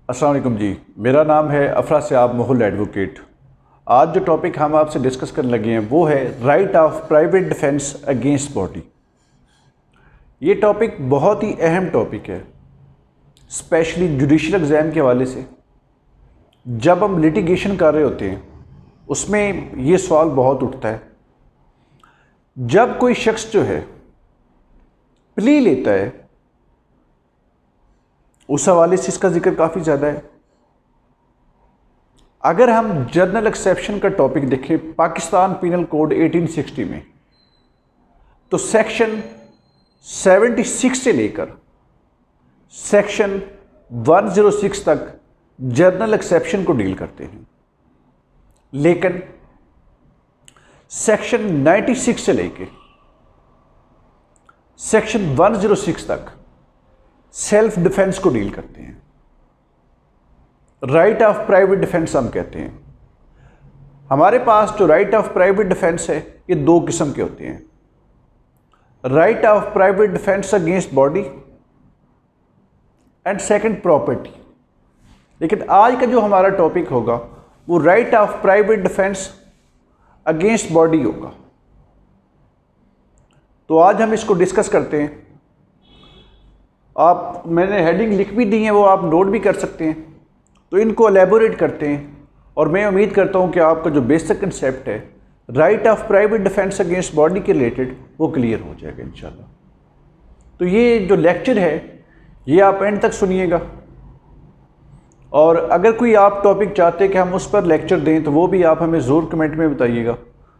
अस्सलाम वालेकुम जी, मेरा नाम है अफरा सियाब मुगल एडवोकेट। आज जो टॉपिक हम आपसे डिस्कस करने लगे हैं वो है right of private defence against body. ये टॉपिक बहुत ही अहम टॉपिक है, स्पेशली जुडिशल एग्ज़ाम के हवाले से। जब हम लिटिगेशन कर रहे होते हैं उसमें ये सवाल बहुत उठता है। जब कोई शख्स जो है प्ली लेता है, उस हवाले से इसका जिक्र काफ़ी ज़्यादा है। अगर हम जर्नल एक्सेप्शन का टॉपिक देखें पाकिस्तान पीनल कोड 1860 में, तो सेक्शन 76 से लेकर सेक्शन 106 तक जर्नल एक्सेप्शन को डील करते हैं, लेकिन सेक्शन 96 से लेकर सेक्शन 106 तक सेल्फ डिफेंस को डील करते हैं। राइट ऑफ प्राइवेट डिफेंस हम कहते हैं। हमारे पास जो राइट ऑफ प्राइवेट डिफेंस है ये दो किस्म के होते हैं, right of private defence against body and second property. लेकिन आज का जो हमारा टॉपिक होगा वो right of private defence against body होगा। तो आज हम इसको डिस्कस करते हैं। मैंने हेडिंग लिख भी दी है, वो आप नोट भी कर सकते हैं। तो इनको एलेबोरेट करते हैं और मैं उम्मीद करता हूं कि आपका जो बेसिक कंसेप्ट है right of private defence against body के रिलेटेड वो क्लियर हो जाएगा इंशाल्लाह। तो ये जो लेक्चर है ये आप एंड तक सुनिएगा, और अगर कोई आप टॉपिक चाहते हैं कि हम उस पर लेक्चर दें तो वो भी आप हमें ज़रूर कमेंट में बताइएगा।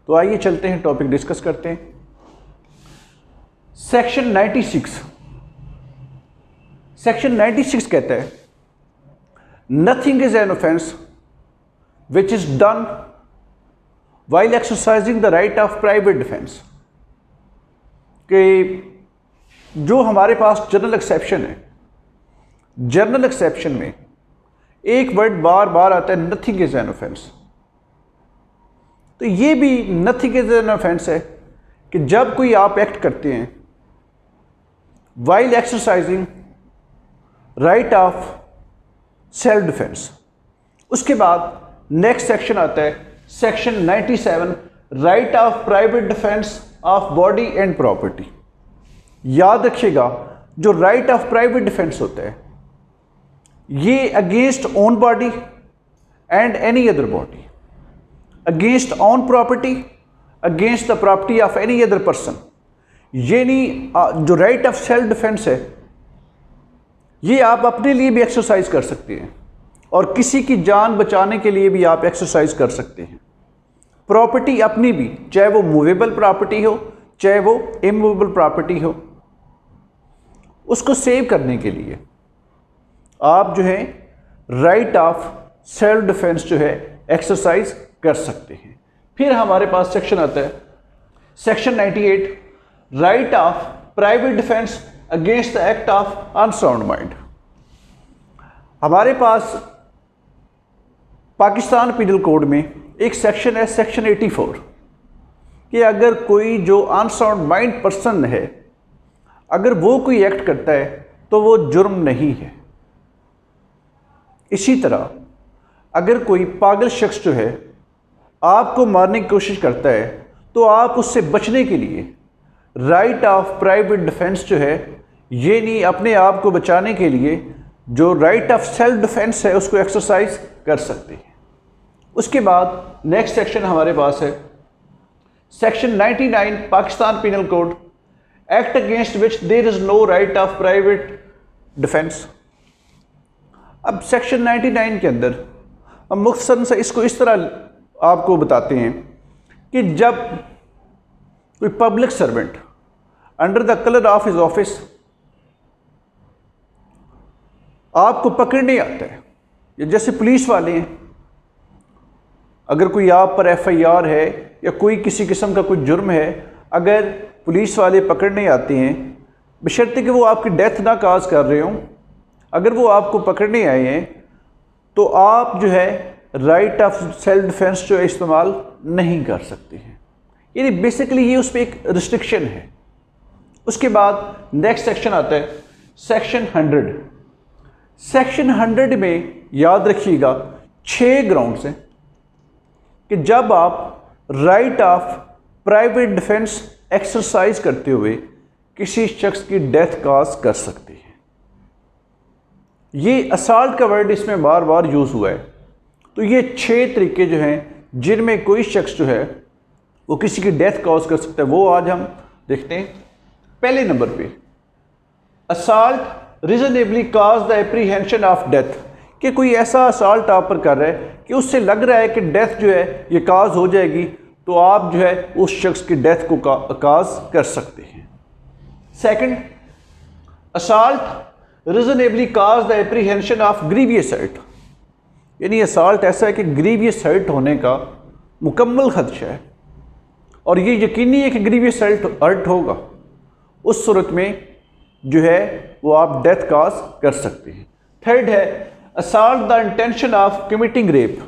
तो आइए चलते हैं, टॉपिक डिस्कस करते हैं। सेक्शन 96 कहता है nothing is an offence which is done while exercising the right of private defence. कि जो हमारे पास जर्नल एक्सेप्शन है, जर्नल एक्सेप्शन में एक वर्ड बार बार आता है नथिंग इज एन ऑफेंस। तो ये भी नथिंग इज एन ऑफेंस है कि जब कोई आप एक्ट करते हैं while exercising right of self defence. उसके बाद नेक्स्ट सेक्शन आता है section 97 right of private defence of body and property. याद रखिएगा जो राइट ऑफ प्राइवेट डिफेंस होता है ये against own body and any other body, against own property, against the property of any other person. ये नहीं, जो राइट ऑफ सेल्फ डिफेंस है ये आप अपने लिए भी एक्सरसाइज कर सकते हैं और किसी की जान बचाने के लिए भी आप एक्सरसाइज कर सकते हैं। प्रॉपर्टी अपनी भी, चाहे वो मूवेबल प्रॉपर्टी हो चाहे वो इमूवेबल प्रॉपर्टी हो, उसको सेव करने के लिए आप जो है राइट ऑफ सेल्फ डिफेंस जो है एक्सरसाइज कर सकते हैं। फिर हमारे पास सेक्शन आता है section 98 right of private defence against the act of unsound mind. हमारे पास पाकिस्तान पीनल कोड में एक सेक्शन है सेक्शन 84 कि अगर कोई जो अनसाउंड माइंड पर्सन है अगर वो कोई एक्ट करता है तो वो जुर्म नहीं है। इसी तरह अगर कोई पागल शख्स जो है आपको मारने की कोशिश करता है तो आप उससे बचने के लिए राइट ऑफ प्राइवेट डिफेंस जो है ये नहीं, अपने आप को बचाने के लिए जो राइट ऑफ सेल्फ डिफेंस है उसको एक्सरसाइज कर सकते हैं। उसके बाद नेक्स्ट सेक्शन हमारे पास है section 99 Pakistan penal code act against which there is no right of private defence. अब सेक्शन 99 के अंदर हम मुख्तसर से इसको इस तरह आपको बताते हैं कि जब कोई public servant under the colour of his office आपको पकड़ने आता है, या जैसे पुलिस वाले हैं, अगर कोई आप पर FIR है या कोई किसी किस्म का कोई जुर्म है, अगर पुलिस वाले पकड़ने आते हैं बशर्ते कि वो आपकी डेथ ना काज कर रहे हों, अगर वो आपको पकड़ने आए हैं तो आप जो है राइट ऑफ सेल्फ डिफेंस जो है इस्तेमाल नहीं कर सकते हैं। यानी बेसिकली ये उस पर एक रिस्ट्रिक्शन है। उसके बाद नेक्स्ट सेक्शन आता है सेक्शन 100 सेक्शन 100 में याद रखिएगा 6 ग्राउंड्स हैं कि जब आप right of private defence exercise करते हुए किसी शख्स की डेथ कॉज कर सकते हैं। ये असाल्ट का वर्ड इसमें बार बार यूज़ हुआ है। तो ये 6 तरीके जो हैं जिनमें कोई शख्स जो है वो किसी की डेथ कॉज कर सकता है, वो आज हम देखते हैं। पहले नंबर पे assault reasonably cause the apprehension of death, कि कोई ऐसा असाल्ट आप पर कर रहा है कि उससे लग रहा है कि डेथ जो है ये काज हो जाएगी, तो आप जो है उस शख्स की डेथ को काज कर सकते हैं। Second, assault reasonably cause the apprehension of grievous hurt, यानी असाल्ट ऐसा है कि ग्रीवियस हर्ट होने का मुकम्मल खदशा है और ये यकीनी है कि ग्रीवियस हर्ट होगा, उस सूरत में जो है वो आप डेथ कॉज कर सकते हैं। थर्ड है assault the intention of committing rape,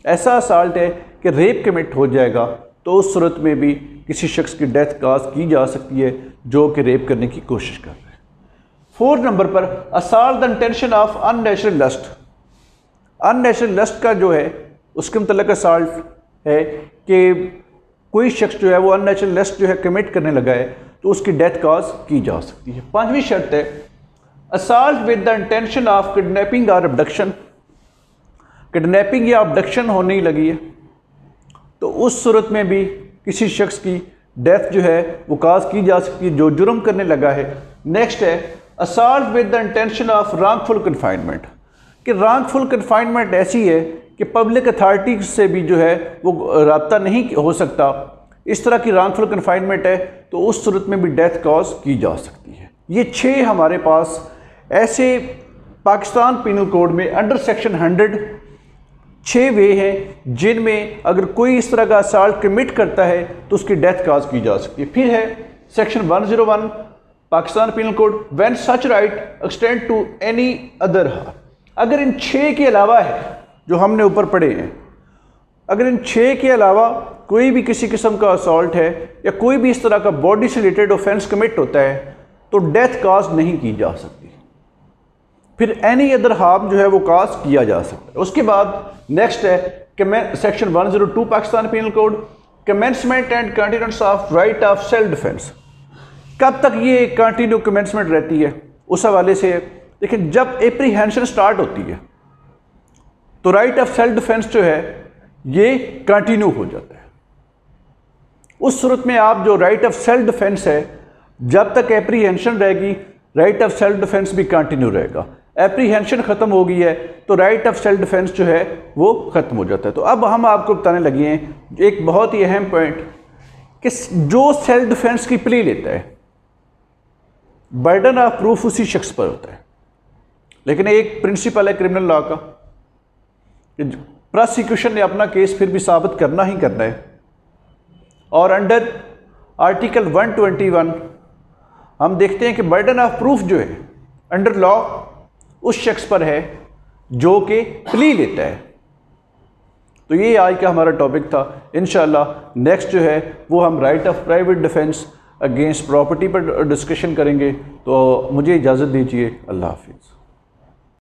ऐसा असाल्ट है कि रेप कमिट हो जाएगा, तो उस सूरत में भी किसी शख्स की डेथ कॉज की जा सकती है जो कि रेप करने की कोशिश कर रहा है। फोर्थ नंबर पर assault the intention of unnatural lust, unnatural lust का जो है उसके मतलब असाल्ट है कि कोई शख्स जो है वो अननेचुरल लस्ट जो है कमिट करने लगा है, तो उसकी डेथ कॉज की जा सकती है। पांचवी शर्त है assault with the intention of kidnapping और अबडक्शन, किडनैपिंग या अबडक्शन होने ही लगी है, तो उस सूरत में भी किसी शख्स की डेथ जो है वो काज की जा सकती है जो जुर्म करने लगा है। नेक्स्ट है assault with the intention of wrongful confinement, कि रॉन्गफुल कन्फाइनमेंट ऐसी है कि पब्लिक अथॉरिटी से भी जो है वो रब्ता नहीं हो सकता, इस तरह की रॉन्गफुल कन्फाइनमेंट है, तो उस सूरत में भी डेथ कॉज की जा सकती है। ये 6 हमारे पास ऐसे पाकिस्तान पिनल कोड में अंडर सेक्शन 100 6 वे हैं जिनमें अगर कोई इस तरह का असाल्ट कमिट करता है तो उसकी डेथ कॉज की जा सकती है। फिर है section 101 Pakistan penal code, when such right extend to any other harm, अगर इन 6 के अलावा है जो हमने ऊपर पढ़े हैं, अगर इन 6 के अलावा कोई भी किसी किस्म का असॉल्ट है या कोई भी इस तरह का बॉडी से रिलेटेड ऑफेंस कमिट होता है तो डेथ कॉज नहीं की जा सकती, फिर एनी अदर हार्म जो है वो कॉज किया जा सकता है। उसके बाद नेक्स्ट है section 102 Pakistan penal code, commencement and continuance of right of self defence, कब तक ये कंटिन्यू कमेंसमेंट रहती है उस हवाले से। लेकिन जब एप्रीहेंशन स्टार्ट होती है तो राइट ऑफ सेल्फ डिफेंस जो है ये कंटिन्यू हो जाता है। उस सूरत में आप जो राइट ऑफ सेल्फ डिफेंस है, जब तक एप्रीहेंशन रहेगी राइट ऑफ सेल्फ डिफेंस भी कंटिन्यू रहेगा। एप्रीहेंशन ख़त्म हो गई है तो राइट ऑफ सेल्फ डिफेंस जो है वो ख़त्म हो जाता है। तो अब हम आपको बताने लगे हैं एक बहुत ही अहम पॉइंट कि जो सेल्फ डिफेंस की प्ली लेता है बर्डन ऑफ प्रूफ उसी शख्स पर होता है, लेकिन एक प्रिंसिपल है क्रिमिनल लॉ का कि प्रोसिक्यूशन ने अपना केस फिर भी साबित करना ही करना है, और अंडर आर्टिकल 121 हम देखते हैं कि बर्डन ऑफ प्रूफ जो है अंडर लॉ उस शख्स पर है जो कि प्ली लेता है। तो ये आज का हमारा टॉपिक था। इंशाअल्लाह नेक्स्ट जो है वो हम right of private defence against property पर डिस्कशन करेंगे। तो मुझे इजाज़त दीजिए। अल्लाह हाफिज़।